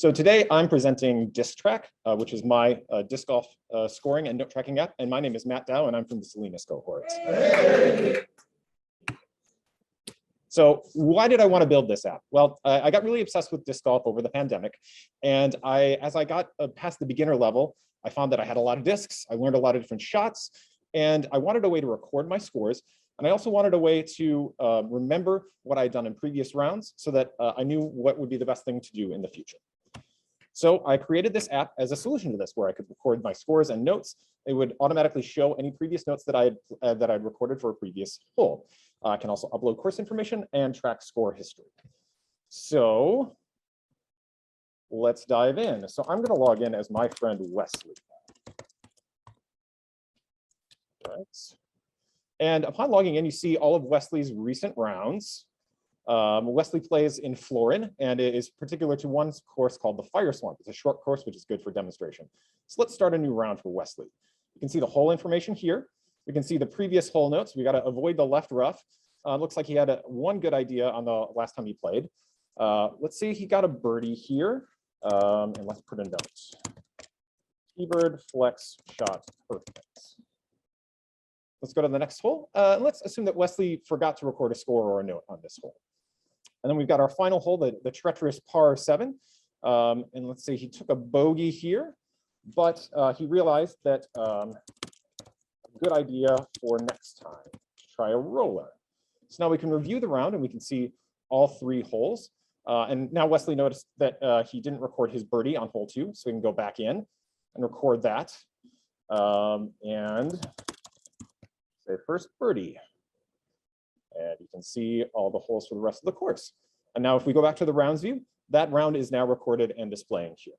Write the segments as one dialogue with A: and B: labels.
A: So today I'm presenting DiscTrac, which is my disc golf scoring and note tracking app. And my name is Matt Dow, and I'm from the Salinas cohort. So why did I want to build this app? Well, I got really obsessed with disc golf over the pandemic. And as I got past the beginner level, I found that I had a lot of discs. I learned a lot of different shots, and I wanted a way to record my scores. And I also wanted a way to remember what I'd done in previous rounds so that I knew what would be the best thing to do in the future. So I created this app as a solution to this, where I could record my scores and notes. It would automatically show any previous notes that I'd recorded for a previous hole. I can also upload course information and track score history. So let's dive in. So I'm going to log in as my friend Wesley. All right. And upon logging in, you see all of Wesley's recent rounds. Wesley plays in Florin, and it is particular to one course called the Fire Swamp. It's a short course, which is good for demonstration. So let's start a new round for Wesley. You can see the hole information here. We can see the previous hole notes. We got to avoid the left rough. Looks like he had one good idea on the last time he played. Let's see, he got a birdie here. And let's put a note. T-bird, flex, shot, perfect. Let's go to the next hole. Let's assume that Wesley forgot to record a score or a note on this hole. And then we've got our final hole, the treacherous par 7. And let's say he took a bogey here, but he realized that a good idea for next time, try a roller. So now we can review the round and we can see all 3 holes. And now Wesley noticed that he didn't record his birdie on hole 2, so we can go back in and record that. And say first birdie. And you can see all the holes for the rest of the course. And now if we go back to the rounds view, that round is now recorded and displaying here.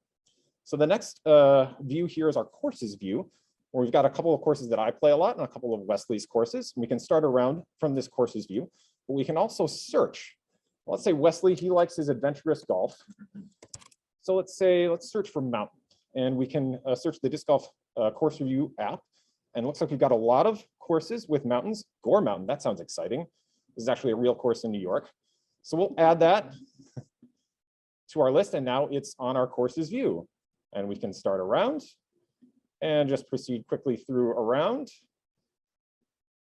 A: So the next view here is our courses view, where we've got a couple of courses that I play a lot and a couple of Wesley's courses. We can start a round from this courses view, but we can also search. Let's say Wesley, he likes his adventurous golf. So let's search for mountain, and we can search the disc golf course review app. And it looks like we've got a lot of courses with mountains. Gore Mountain, that sounds exciting. This is actually a real course in New York. So we'll add that to our list, and now it's on our courses view. And we can start a round and just proceed quickly through a round.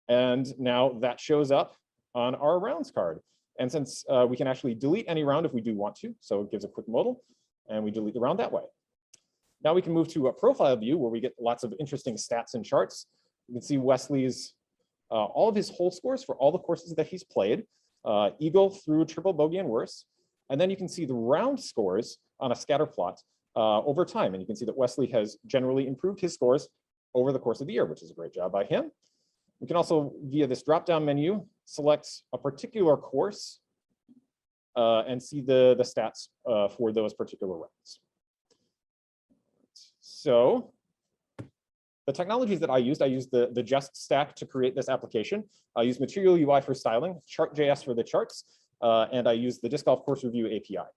A: And now that shows up on our rounds card. And since we can actually delete any round if we do want to, so it gives a quick modal, and we delete the round that way. Now we can move to a profile view where we get lots of interesting stats and charts. You can see Wesley's, all of his hole scores for all the courses that he's played, eagle through triple bogey and worse. And then you can see the round scores on a scatter plot over time. And you can see that Wesley has generally improved his scores over the course of the year, which is a great job by him. We can also, via this drop-down menu, select a particular course and see the stats for those particular rounds. So the technologies that I used the Just stack to create this application. I used Material UI for styling, Chart.js for the charts, and I used the Disc Golf Course Review API.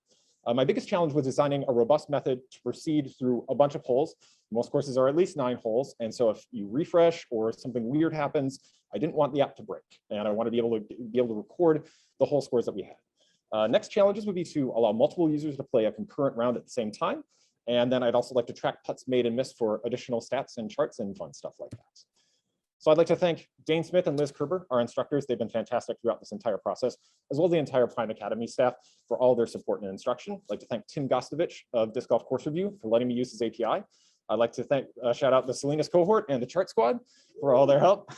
A: My biggest challenge was designing a robust method to proceed through a bunch of holes. Most courses are at least 9 holes, and so if you refresh or something weird happens, I didn't want the app to break, and I want to be able to record the hole scores that we had. Next challenges would be to allow multiple users to play a concurrent round at the same time. And then I'd also like to track putts made and missed for additional stats and charts and fun stuff like that. So I'd like to thank Dane Smith and Liz Kerber, our instructors. They've been fantastic throughout this entire process, as well as the entire Prime Academy staff for all their support and instruction. I'd like to thank Tim Gostovich of Disc Golf Course Review for letting me use his API. I'd like to shout out the Salinas cohort and the Chart Squad for all their help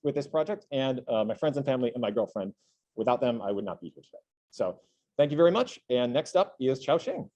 A: with this project, and my friends and family and my girlfriend. Without them, I would not be here today. So thank you very much. And next up is Chao Sheng.